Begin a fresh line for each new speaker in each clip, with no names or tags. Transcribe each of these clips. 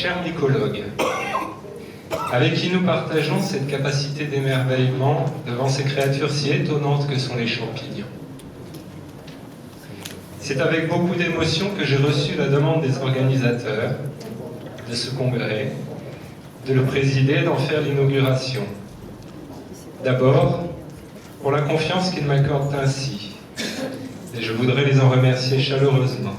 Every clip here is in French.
cher mycologue, avec qui nous partageons cette capacité d'émerveillement devant ces créatures si étonnantes que sont les champignons. C'est avec beaucoup d'émotion que j'ai reçu la demande des organisateurs de ce congrès, de le présider et d'en faire l'inauguration. D'abord, pour la confiance qu'ils m'accordent ainsi, et je voudrais les en remercier chaleureusement.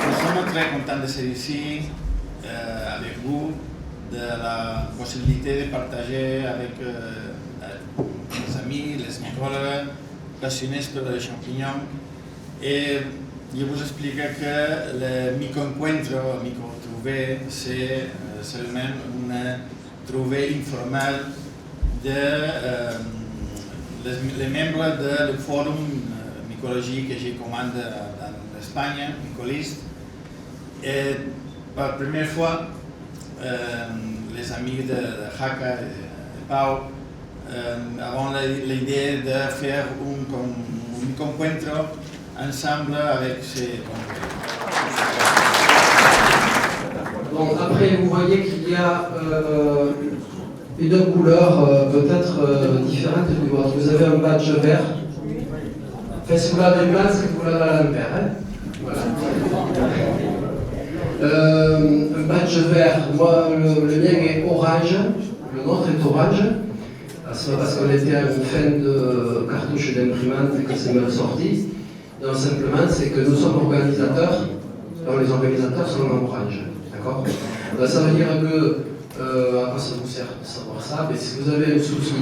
Nous sommes très contents d'être ici avec vous, de la possibilité de partager avec les amis, les mycologues, passionnés par les champignons. Et je vous explique que le micro-encuentro, micro-trouvé, c'est seulement une trouvée informelle les membres du forum mycologique que j'ai commandé en Espagne, mycoliste. Et pour la première fois, les amis de Jaca et de Pau avons l'idée de faire un encuentro ensemble avec ces congrès.
Donc après, vous voyez qu'il y a une couleur peut-être différente du vôtre. Vous avez un badge vert. Enfin, si vous l'avez blanc, c'est que vous l'avez à l'envers. Hein, voilà. Un badge vert, moi le mien est orange, le nôtre est orange, parce qu'on était à une fin de cartouche d'imprimante et que c'est mal sorti. Donc simplement, c'est que nous sommes organisateurs, donc les organisateurs sont en orange. D'accord ? Ça veut dire que, à quoi ça vous sert de savoir ça? Mais si vous avez un souci,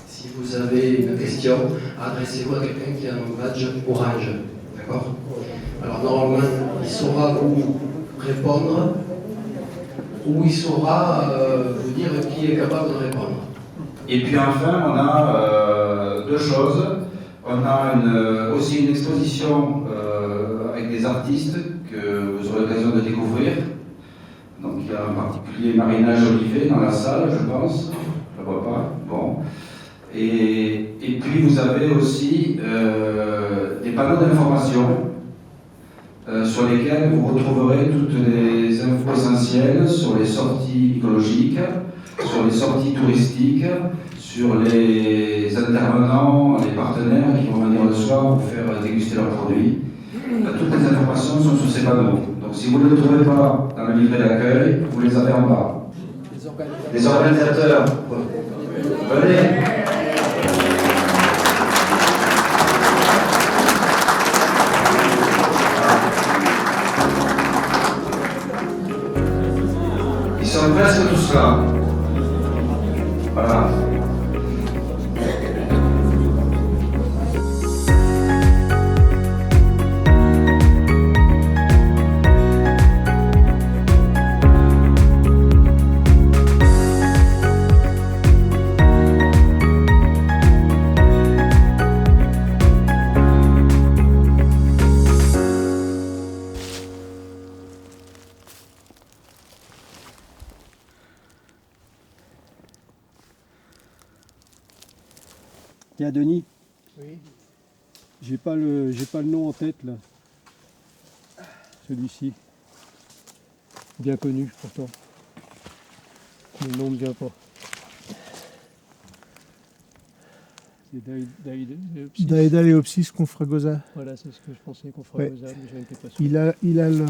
si vous avez une question, adressez-vous à quelqu'un qui a un badge orange. D'accord? Alors normalement, il saura vous répondre ou il saura vous dire qui est capable de répondre.
Et puis enfin, on a deux choses. On a aussi une exposition avec des artistes que vous aurez l'occasion de découvrir. Donc il y a en particulier Marina Jolivet dans la salle, je pense. Je ne la vois pas. Bon. Et puis vous avez aussi des panneaux d'information sur lesquels vous retrouverez toutes les infos essentielles sur les sorties écologiques, sur les sorties touristiques, sur les intervenants, les partenaires qui vont venir le soir vous faire déguster leurs produits. Toutes les informations sont sur ces panneaux. Donc si vous ne les trouvez pas dans le livret d'accueil, vous les avez en bas. Les organisateurs, venez. Ils sont presque tous là. Voilà.
Tiens, Denis.
Oui.
J'ai pas le nom en tête là. Celui-ci. Bien connu pourtant. Le nom ne vient pas. C'est
Daedaleopsis confragosa.
Voilà, c'est ce que je pensais qu'on ferait mais je n'étais pas sûr.
Il a le.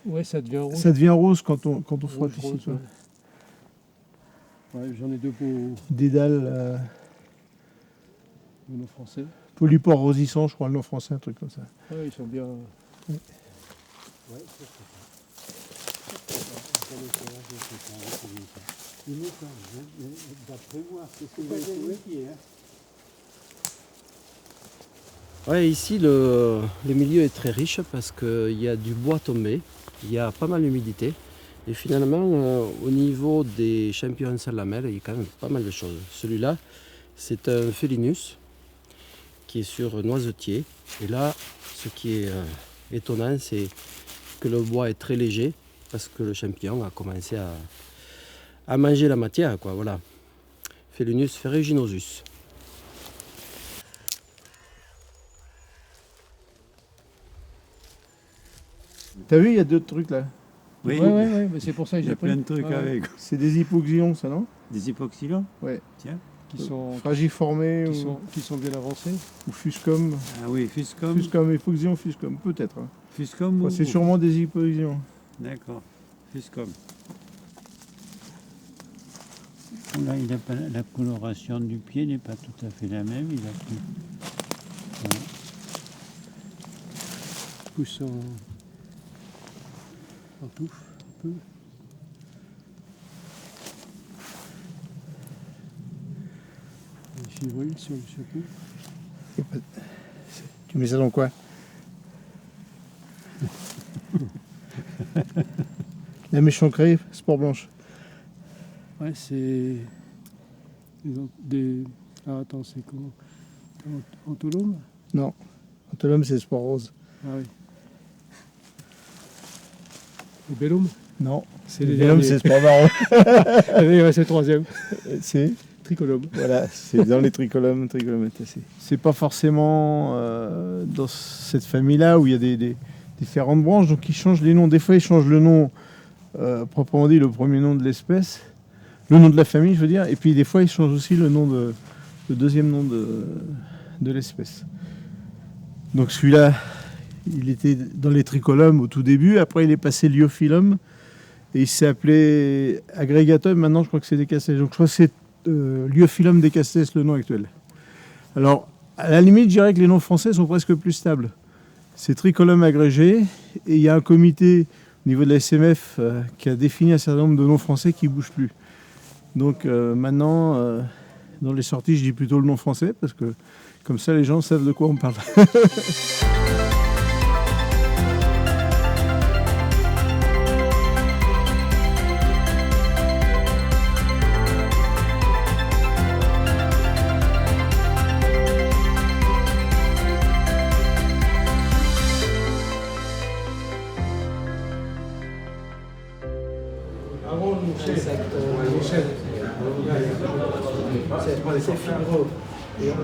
Ouais, ça devient rose.
Ça devient rose quand on frotte ici.
Rose, ouais, j'en ai deux beaux.
Dédale.
Le nom français.
Polypore rosissant, je crois, le nom français, un truc comme ça.
Ouais, ils sont bien.
Oui.
Ouais,
Ouais, ici le milieu est très riche parce qu'il y a du bois tombé, il y a pas mal d'humidité. Et finalement, au niveau des champignons sans lamelles, il y a quand même pas mal de choses. Celui-là, c'est un Felinus qui est sur noisetier. Et là, ce qui est étonnant, c'est que le bois est très léger parce que le champignon a commencé à manger la matière, quoi, voilà. Felinus ferruginosus.
T'as vu, il y a d'autres trucs là.
Oui, ouais, mais c'est pour ça que
Il y
j'ai
a plein de
pris.
trucs
Ouais.
avec.
C'est des hypoxyons, ça, non?
Des hypoxylons.
Ouais.
Tiens.
Qui sont,
Fragiformés
qui sont bien avancés.
ou Fuscom.
Ah oui, Fuscom.
Fuscom, hypoxyon, Fuscom, peut-être. Hein.
Fuscom ou...
C'est sûrement des hypoxyons.
D'accord. Fuscom. Là, il a pas, la coloration du pied n'est pas tout à fait la même. Il a pris. Voilà.
Pousse en touffe un peu. Les fibrilles sur le chapeau.
Tu mets ça dans quoi? La méchancrée, sport blanche.
Ouais, c'est des. Ah, attends, c'est comment? Antolome?
Non. Antolome, c'est sport rose.
Ah oui. Le bellum?
Non.
C'est
Le
les
bellum,
derniers.
c'est sport marron.
Allez, ouais, c'est le troisième.
C'est
Tricolome.
voilà, c'est dans les tricolomes, tricholométacées. C'est pas forcément dans cette famille-là où il y a des différentes branches, donc ils changent les noms. Des fois, ils changent le nom proprement dit, le premier nom de l'espèce, le nom de la famille, je veux dire, et puis des fois, ils changent aussi le deuxième nom de l'espèce. Donc celui-là, il était dans les tricolomes au tout début, après il est passé Liophyllum, et il s'est appelé Agregatum, maintenant je crois que c'est Decastes. Donc je crois que c'est Liophyllum Decastes le nom actuel. Alors, à la limite, je dirais que les noms français sont presque plus stables. C'est Tricolum agrégé, et il y a un comité au niveau de la SMF qui a défini un certain nombre de noms français qui ne bougent plus. Donc maintenant, dans les sorties, je dis plutôt le nom français, parce que comme ça, les gens savent de quoi on parle.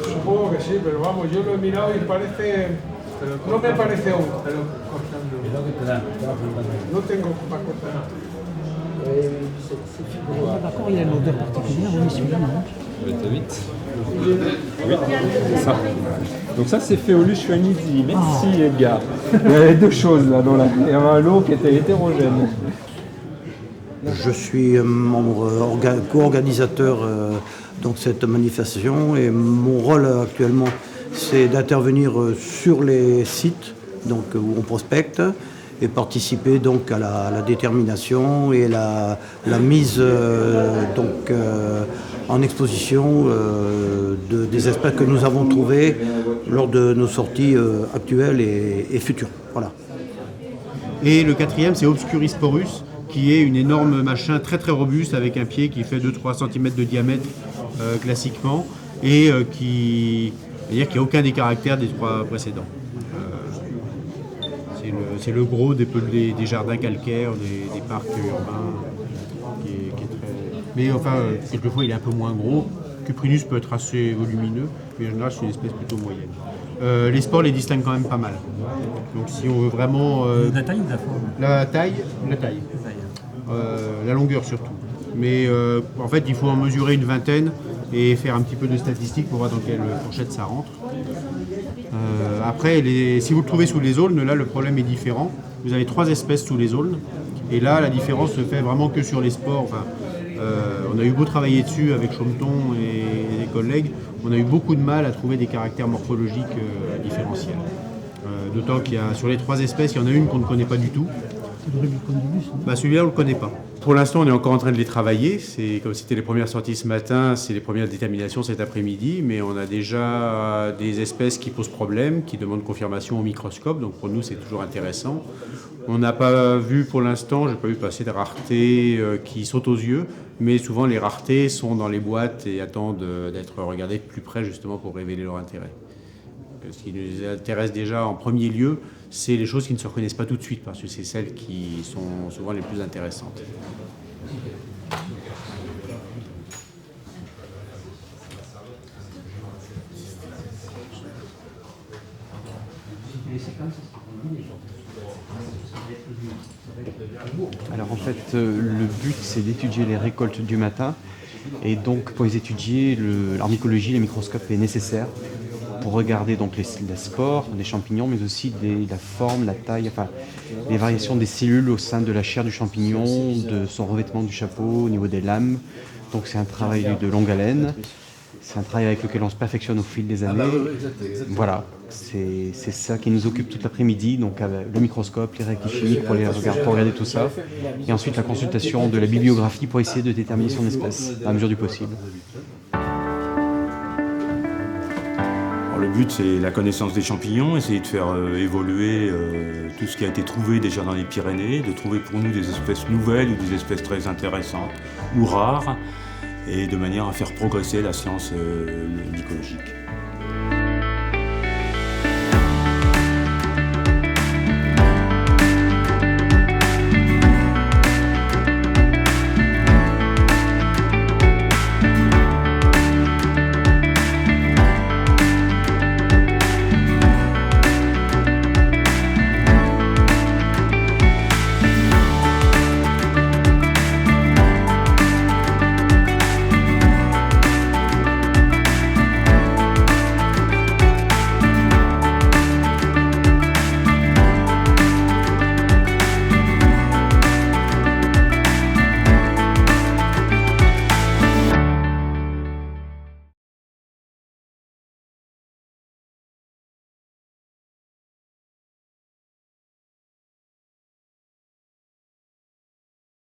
Supongo que sí, pero vamos, yo lo he mirado y parece. No me parece aún. No tengo para cortar.
D'accord, il a une odeur particulière, oui, celui-là, non?
Oui, c'est ça. Donc ça, c'est Phéolus schwannitzi. Merci, Edgar. Il y avait deux choses là dans la... Il y avait un lot qui était hétérogène.
Je suis membre co-organisateur de cette manifestation et mon rôle actuellement c'est d'intervenir sur les sites donc, où on prospecte et participer donc à la détermination et la mise en exposition des espèces que nous avons trouvées lors de nos sorties actuelles et futures. Voilà.
Et le quatrième c'est Obscuris porus, qui est une énorme machin très très robuste avec un pied qui fait 2-3 cm de diamètre classiquement et qui n'a aucun des caractères des trois précédents. C'est le gros des jardins calcaires, des parcs urbains qui est très... Mais enfin, quelquefois il est un peu moins gros. Cuprinus peut être assez volumineux, mais en général c'est une espèce plutôt moyenne. Les spores les distinguent quand même pas mal. Donc si on veut vraiment...
La taille ou la forme?
La taille. La longueur surtout. Mais en fait, il faut en mesurer une vingtaine et faire un petit peu de statistiques pour voir dans quelle fourchette ça rentre. Après, si vous le trouvez sous les aulnes, là le problème est différent. Vous avez 3 espèces sous les aulnes. Et là, la différence se fait vraiment que sur les spores. Enfin, on a eu beau travailler dessus avec Chaumeton et des collègues, on a eu beaucoup de mal à trouver des caractères morphologiques différentiels. D'autant qu'il y a sur les 3 espèces, il y en a une qu'on ne connaît pas du tout. Celui-là, on ne le connaît pas. Pour l'instant, on est encore en train de les travailler. Comme c'était les premières sorties ce matin, c'est les premières déterminations cet après-midi, mais on a déjà des espèces qui posent problème, qui demandent confirmation au microscope, donc pour nous, c'est toujours intéressant. On n'a pas vu pour l'instant, je n'ai pas vu passer de raretés qui sautent aux yeux, mais souvent les raretés sont dans les boîtes et attendent d'être regardées de plus près justement pour révéler leur intérêt. Ce qui nous intéresse déjà en premier lieu, c'est les choses qui ne se reconnaissent pas tout de suite, parce que c'est celles qui sont souvent les plus intéressantes.
Les séquences, c'est ce qu'on dit, les gens.
Alors en fait, le but c'est d'étudier les récoltes du matin. Et donc pour les étudier, en mycologie, le microscope est nécessaire pour regarder donc les spores, les champignons, mais aussi la forme, la taille, enfin les variations des cellules au sein de la chair du champignon, de son revêtement du chapeau, au niveau des lames. Donc c'est un travail de longue haleine. C'est un travail avec lequel on se perfectionne au fil des années. Voilà, c'est ça qui nous occupe toute l'après-midi, donc avec le microscope, les réactifs chimiques pour regarder tout ça. Et ensuite la consultation de la bibliographie pour essayer de déterminer son espèce, à la mesure du possible.
Alors, le but, c'est la connaissance des champignons, essayer de faire évoluer tout ce qui a été trouvé déjà dans les Pyrénées, de trouver pour nous des espèces nouvelles ou des espèces très intéressantes ou rares, et de manière à faire progresser la science mycologique.